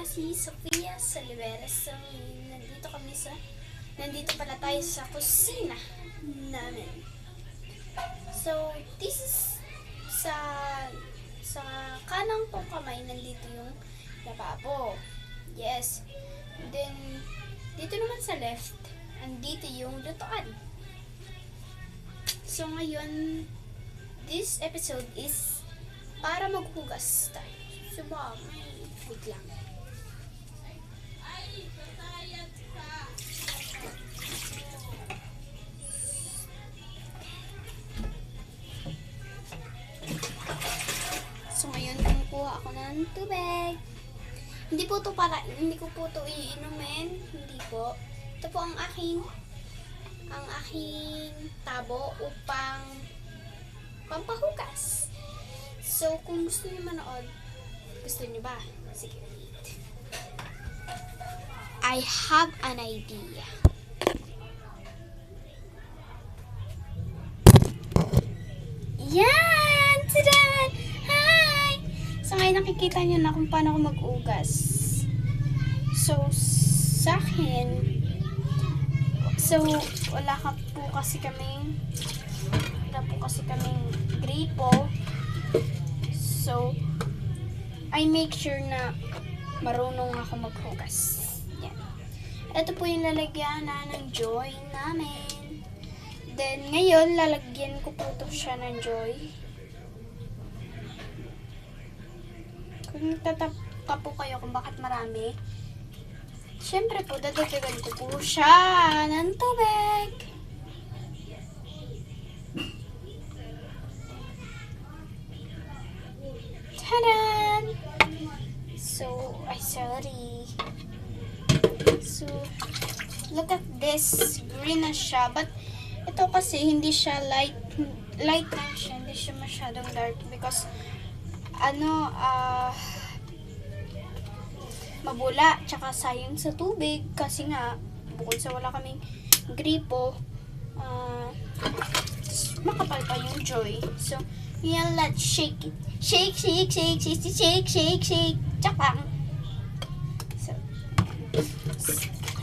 si Sofia Soliveres. So, nandito pala tayo sa kusina namin. So, this is sa kanang kong kamay, nandito yung lababo. Yes. Then, dito naman sa left, andito yung lutuan. So, ngayon, this episode is para maghugas tayo. So, wait lang. So, ngayon, kumukuha ako ng tubig. Hindi ko po ito iinumin. Hindi po. Ito po ang aking tabo upang pampahugas. So, kung gusto niyo manood, gusto niyo ba? Sige, wait. I have an idea. Yan! Tada! Hi! So, ngayon nakikita niyo na kung paano ako mag-ugas. So, sa akin, wala po kasi kaming gripo. So, I make sure na marunong ako maghugas. Yan. Ito po yung lalagyan ng Joy namin. Then, ngayon, lalagyan ko po ito siya ng Joy. Kung nagtataka po kayo kung bakit marami, syempre po, dadagdagan ko po siya ng tubig. Tadan! So, sorry. So, look at this. Green na siya. But, ito kasi hindi siya light na siya. Hindi siya masyadong dark because, mabula. Tsaka sayang sa tubig. Kasi nga, bukod sa wala kaming gripo, makapal pa yung Joy. So, yan, let's shake it. Shake. Tsaka, so,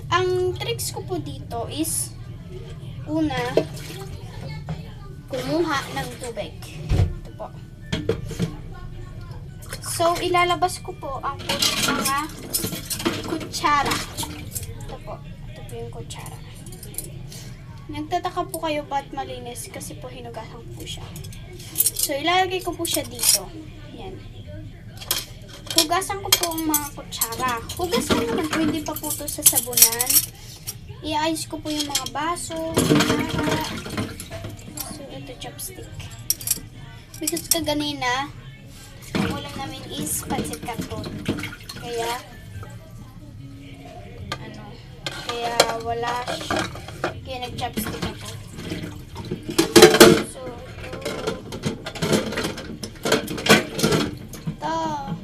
ang tricks ko po dito is, una, kumuha ng tubig. Ito po. So, ilalabas ko po ang mga kutsara. Ito po. Ito po yung kutsara. Nagtataka po kayo ba't malinis kasi po hinugasan po siya. So, ilalagay ko po siya dito. Yan. Hugasan ko po ang mga kutsara. Hugasan naman po, hindi pa po ito sa sabunan. I-ayos ko po yung mga baso, kutsara. So, ito chopstick. Because kaganina, ang ulam namin is pancit canton. Kaya wala siya. Kaya nag-chopstick ako. So,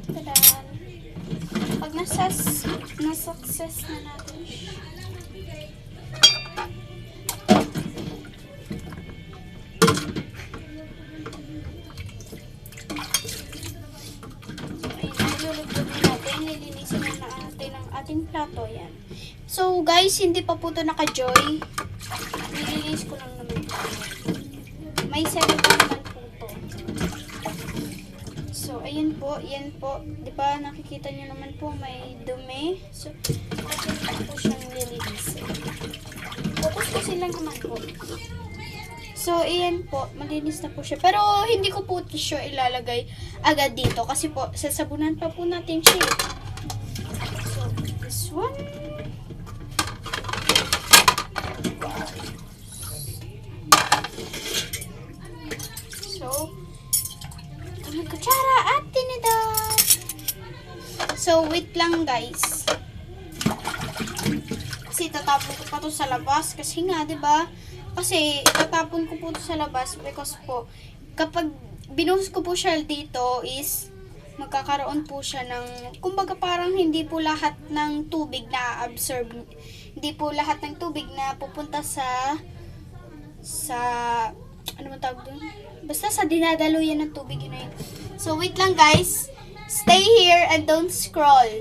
tadan. Pag na-success na natin siya. Nilinisin na natin ang ating plato. Yan. So, guys, hindi pa po ito naka-joy. Nilinis ko lang naman po. May seven pa naman po ito. So, ayun po. Yan po. Diba, nakikita nyo naman po may dumi. So, natin po siyang nilinisin. Focus kasi lang naman po. So, ayan po. Malinis na po siya. Pero, hindi ko po siya ilalagay agad dito. Kasi po, sasabunan pa po natin siya. So, this one. So, kami kutsara at tinidor. So, wait lang guys. Kasi tatapon ko pa to sa labas. Kasi nga, diba? Kasi itatapon ko po ito sa labas because po, kapag binuhos ko po siya dito is magkakaroon po siya ng, kumbaga parang hindi po lahat ng tubig na absorb, hindi po lahat ng tubig na pupunta sa ano man tawag doon? Basta sa dinadaluyan ng tubig, yun na yun. So, wait lang guys. Stay here and don't scroll.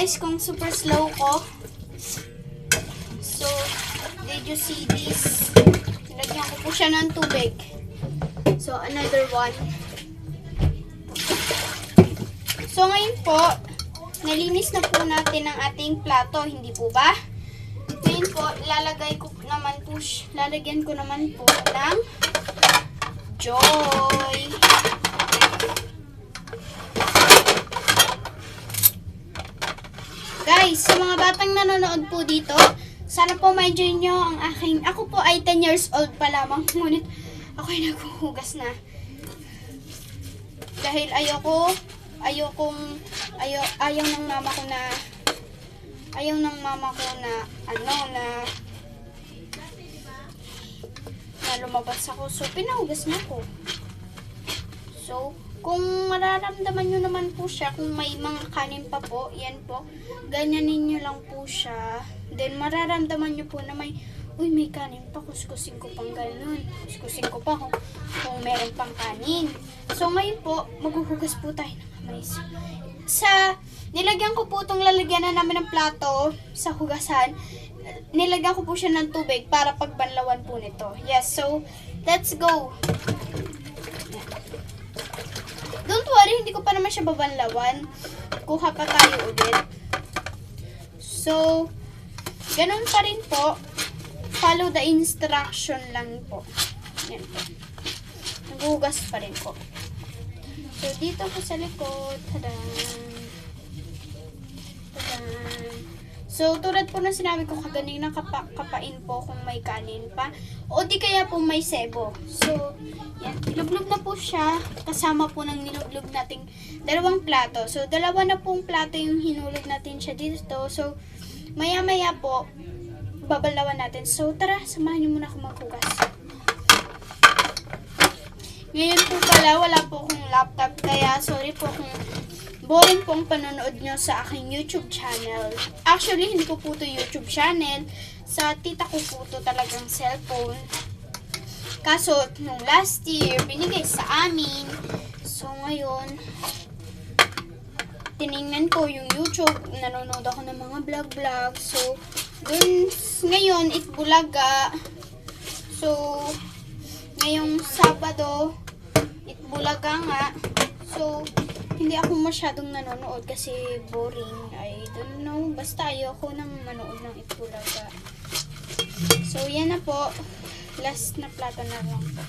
guys kung super slow ko. So, did you see this? Nilagyan ko po siya ng tubig. So, another one. So, ngayon po, nalinis na po natin ang ating plato, hindi po ba? Ngayon po, lalagyan ko naman po ng Joy. Guys, sa mga batang nanonood po dito, sana po ma-enjoy nyo ang ako po ay 10 years old pa lamang, ngunit ako'y naghuhugas na. Dahil ayaw ng mama ko na lumabas ako. So, pinahugas na ko. So, kung mararamdaman nyo naman po siya, kung may mga kanin pa po, yan po, ganyanin nyo lang po siya. Then, mararamdaman nyo po na may kanin pa, kuskusin ko pang ganun. Kuskusin ko pa kung meron pang kanin. So, ngayon po, maghuhugas po tayo ng kamay. Nilagyan ko po itong lalagyanan namin ng plato sa hugasan. Nilagyan ko po siya ng tubig para pagbanlawan po nito. Yes, so, let's go. Don't worry, hindi ko pa naman siya babanlawan. Kuha pa tayo ulit. So, ganun pa rin po. Follow the instruction lang po. Yan po. Naghugas pa rin po. So, dito po sa likod. Tadan! So, tulad po na sinabi ko kaganina, kapain po kung may kanin pa. O di kaya po may sebo. So, yan. Nilublog na po siya. Kasama po ng nilublog nating dalawang plato. So, dalawa na pong plato yung hinulog natin siya dito. So, maya-maya po, babalawan natin. So, tara, samahan niyo muna ako maghugas. Ngayon po pala, wala po akong laptop. Kaya, sorry po kung boring pong panonood nyo sa aking YouTube channel. Actually, hindi ko po ito YouTube channel. Sa tita ko po ito talagang cellphone. Kaso, nung last year, binigay sa amin. So, ngayon, tiningnan ko yung YouTube. Nanonood ako ng mga vlog-vlog. So, dun, ngayon, Itbulaga. So, ngayong Sabado, Itbulaga nga. So, hindi ako masyadong nanonood kasi boring. I don't know. Basta ayoko nang manood ng Itbulaga. So, yan na po. Last na plato na lang po.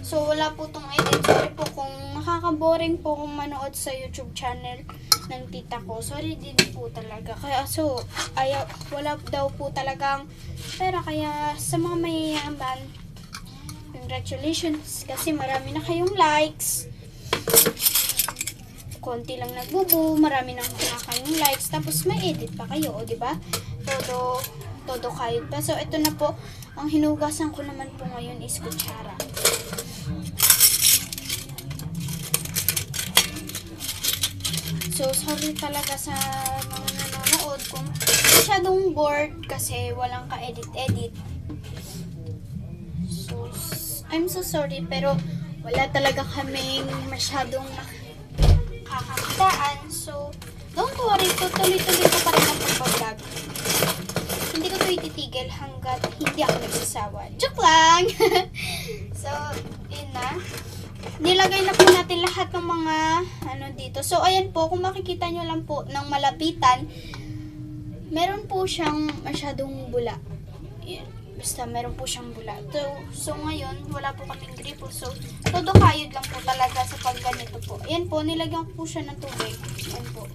So, wala po tong edit. Sorry po kung nakaka-boring po kung manood sa YouTube channel ng tita ko. Sorry din po talaga. Kaya, so, wala daw po talagang pera. Kaya, sa mga mayayaman, congratulations. Kasi marami na kayong likes. Konti lang nagbubu, marami nang kayong likes, tapos may edit pa kayo, o diba? Todo kayo pa. So, ito na po, ang hinugasan ko naman po ngayon is kutsara. So, sorry talaga sa mga nanonood kung masyadong bored kasi walang ka-edit-edit. So, I'm so sorry, pero wala talaga kaming masyadong kakakitaan. So, don't worry, tuloy-tuloy ko pa rin ang pag-vlog. Hindi ko ito ititigil hanggat hindi ako nagsasawa. Joke lang! So, yun na. Nilagay na po natin lahat ng mga dito. So, ayan po, kung makikita nyo lang po ng malapitan, meron po siyang masyadong bula. Ayan. Basta meron po siyang bula. So ngayon, wala po kaming gripo. So, todo kayod lang po talaga sa pagganito po. Ayan po, nilagyan ko po siya ng tubig. Ayan po.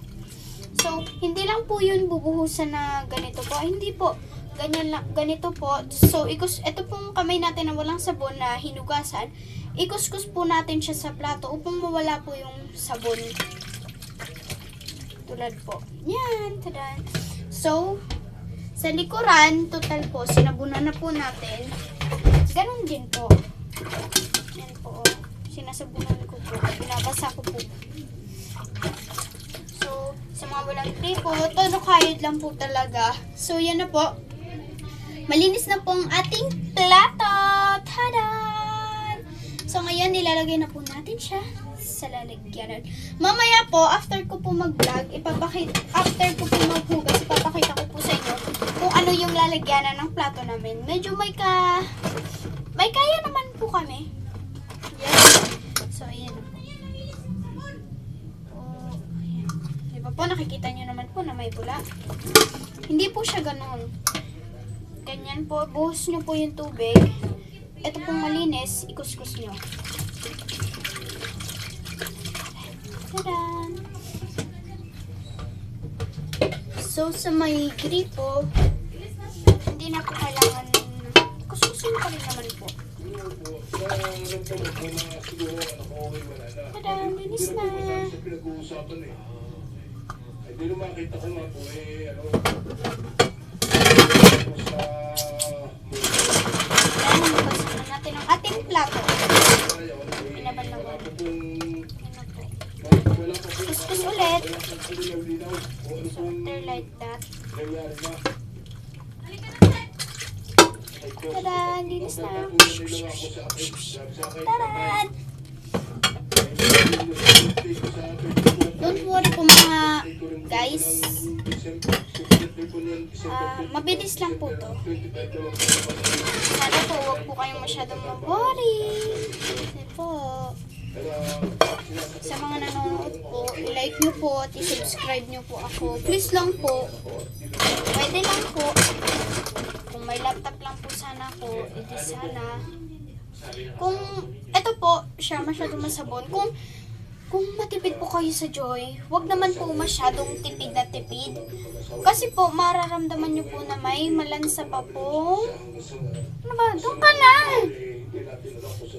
So, hindi lang po yun bubuhusan na ganito po. Hindi po. Ganyan lang, ganito po. So, ito pong kamay natin na walang sabon na hinugasan. Ikuskus po natin siya sa plato upang mawala po yung sabon. Tulad po. Yan. Tada. So, sa likuran, total po, sinabunan na po natin. Ganon din po. Yan po. Sinasabunan ko po. Binabasa ko po. So, sa mga walang gripo, todo kayod lang po talaga. So, yan na po. Malinis na po ang ating plato. Tada! So, ngayon, nilalagay na po natin siya sa lalagyanan. Mamaya po, after ko po mag-vlog, after ko po maghugas, ipapakita ko po sa inyo kung ano yung lalagyanan ng plato namin. Medyo may kaya naman po kami. Yes. So, ayan. Ayan. Diba po, nakikita nyo naman po na may bula. Hindi po siya ganun. Ganyan po, buhos nyo po yung tubig. Ito pong malinis, ikuskus nyo. Tadan! So, sa may gripo, hindi na po kailangan kuskusin pa rin naman po. Tadan! Linis na! Hindi nung makita ko nga po Hugasan natin ang ating plato. Pinabalawan. Kuskus ulit. So, after like that. Tadan! Linis na. Tadan! Don't worry po mga guys. Mabilis lang po to. Sana po, huwag po kayong masyadong mag-worry. Kasi po, sa mga nanonood po, i-like nyo po at i-subscribe nyo po ako. Please lang po. Pwede lang po. Kung may laptop lang po sana po, edi sana. Kung ito po, siya masyadong masabon. Kung matipid po kayo sa Joy, wag naman po masyadong tipid na tipid. Kasi po, mararamdaman nyo po na may malansa pa po. Ano ba? Doon ka na!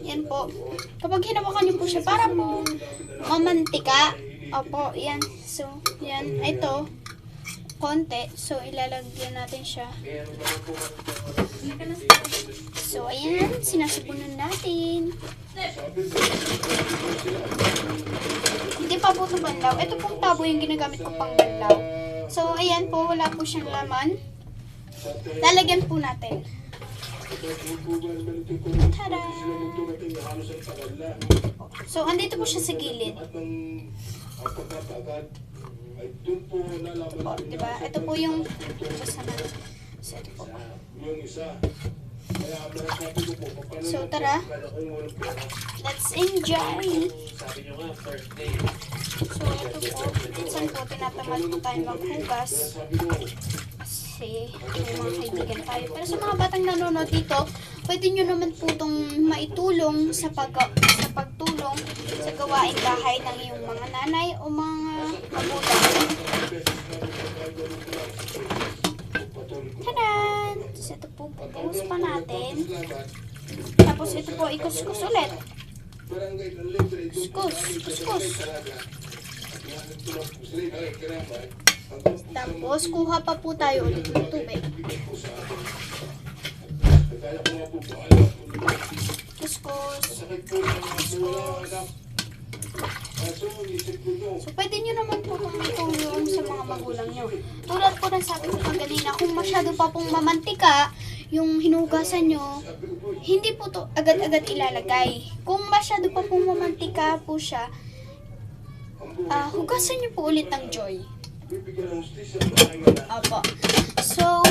Yan po. Kapag hinawakan nyo po siya, para po mamantika. Opo, yan. So, yan. Ito. Konti. So, ilalagyan natin siya. So, ayan. Sinasubunan natin. Hindi pa po ito banlaw. Ito pong tabo yung ginagamit ko pang banlaw. So, ayan po. Wala po siyang laman. Lalagyan po natin. Tada! So, andito po siya sa gilid. Ito po, diba? Ito po yung basta na. So, ito po. So, tara. Let's enjoy. So, ito po. Minsan po, tinatamad po tayo maghugas. Kasi, may mga kaibigan tayo. Pero sa mga batang nanonood dito, pwede nyo naman po itong maitulong sa pagtulong sa gawaing bahay ng iyong mga nanay o mga magulang. Tadan! Tapos ito po, pupuhos pa natin. Tapos ito po, ikuskus ulit. Kuskus. Tapos, kuha pa po tayo ulit ng tubig. Kuskus. So, pwede nyo naman po kung itulong sa mga magulang nyo. Tulad po ng sabi ko kanina, kung masyado pa pong mamantika, yung hinugasan nyo, hindi po to agad-agad ilalagay. Kung masyado pa pong mamantika po siya, hugasan nyo po ulit ng Joy. Opo. So,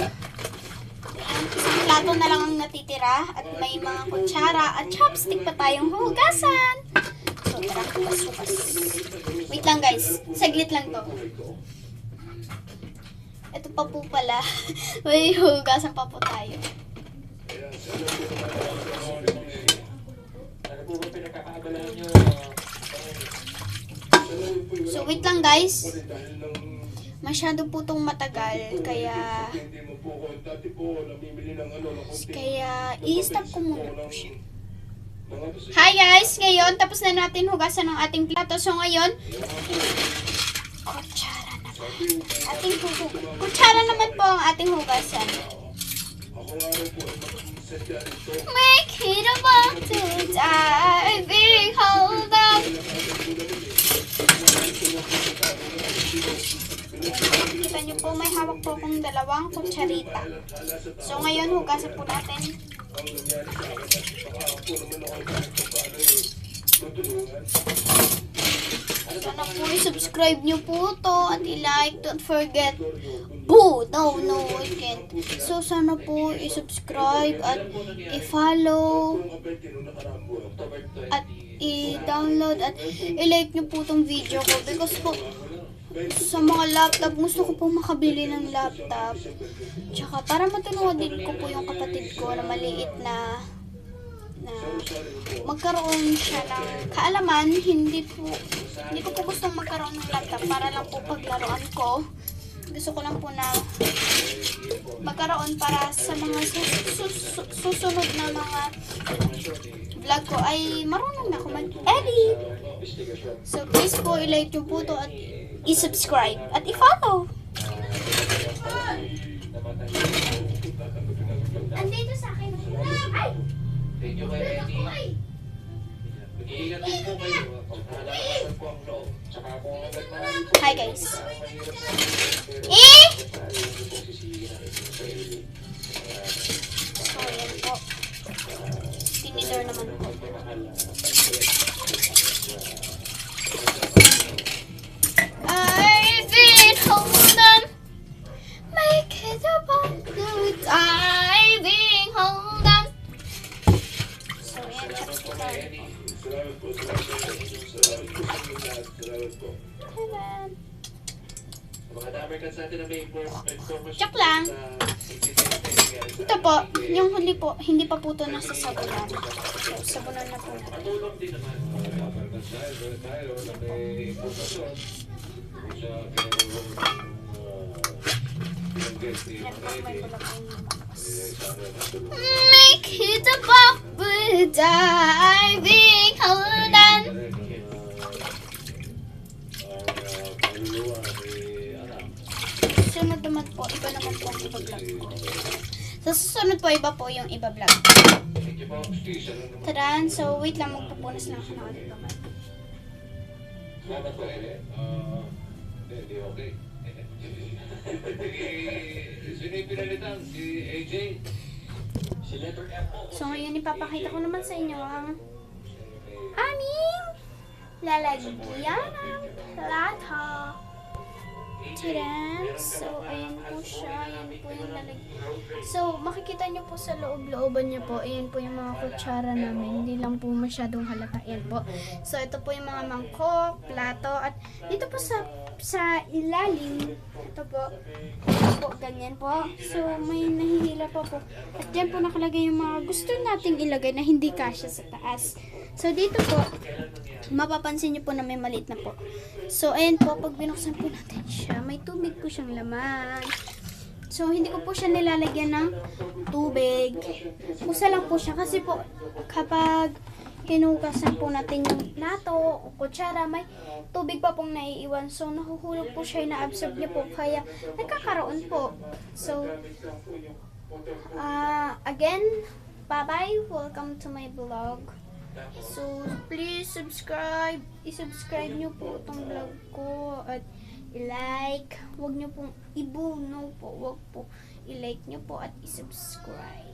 isang plato na lang ang natitira at may mga kutsara at chopstick pa tayong hugasan. So, tara, hugas. Wait lang guys, saglit lang to. Ito pa po pala, may hugasan pa po tayo. So, wait lang guys. Masyado po itong matagal, kaya i-stop ko muna po siya. Hi guys! Ngayon, tapos na natin hugasan ng ating plato. So ngayon, kutsara naman. Kutsara naman po ang ating hugasan. Make it about to die, big hold up. Kita nyo po, may hawak po akong dalawang kutsarita. So ngayon, hugasan po natin. Sana po i-subscribe nyo po to at i-like. Don't forget. Boo! No, I can't. So, sana po i-subscribe at i-follow at i-download at i-like nyo po tong video ko because po sa mga laptop, gusto ko po makabili ng laptop. Tsaka para matulungan din ko po yung kapatid ko na maliit na magkaroon siya ng kaalaman. Hindi ko po gustong magkaroon ng laptop para lang po paglaruan ko. Gusto ko lang po na magkaroon para sa mga susunod na mga vlog ko ay marunong na ako mag-edit. So please po i-like yung po to at i-subscribe at i-follow. Andito sa akin. Ay! Thank you kay Eddie. Mag-iingat din po kayo. Nalalasan po ang loob. Tsaka po agad marami po. Hi guys. So yan po. Tinidor naman po. I've been holding. Make it a good. I've been holding. So yan, chopstick tayo. Salamat po. Salamat po sa inyo lahat. Salamat po. Ayan. Mga damer ka sa atin na may information. Joke lang. Ito po, yung huli po, hindi pa po ito nasa sabunan. So, sabunan na po natin. Patulong din naman. Tayo na may impormasyon. Sa Yan po, may palagay na malakas. Make it a pop with diving hold on. Sunod naman po, iba naman po ang iba-vlog ko. Sa susunod po, iba po yung iba-vlog. Tadaan, so wait lang, magpupunas lang ako ng aking kamay. Salamat po, Ere. Hindi okay. Sino yung pinalitan? Si AJ? Si letter M po. So ngayon, ipapakita ko naman sa inyo ang aming lalagyan ng plato. Tadaan! So, ayan po siya. Ayan po yung lalagyan. So, makikita nyo po sa loob-looban niya po. Ayan po yung mga kutsara namin. Hindi lang po masyadong halata. Ayan po. So, ito po yung mga mangkok, plato. At dito po sa ilalim, ito po, ganyan po. So, may nahihila pa po. At dyan po nakalagay yung mga gusto nating ilagay na hindi kasya sa taas. So, dito po, mapapansin nyo po na may maliit na po. So, ayan po, pag binuksan po natin siya, may tubig po siyang laman. So, hindi ko po siya nilalagyan ng tubig. Pusa lang po siya kasi po, kapag hinugasan po natin yung plato o kutsara, may tubig pa pong naiiwan. So, nahuhulog po siya, na-absorb niya po, kaya nagkakaroon po. So, again, bye-bye. Welcome to my vlog. So, please subscribe. I-subscribe nyo po itong vlog ko. At i-like. Huwag nyo pong i-no po. Huwag po. I-like nyo po at i-subscribe.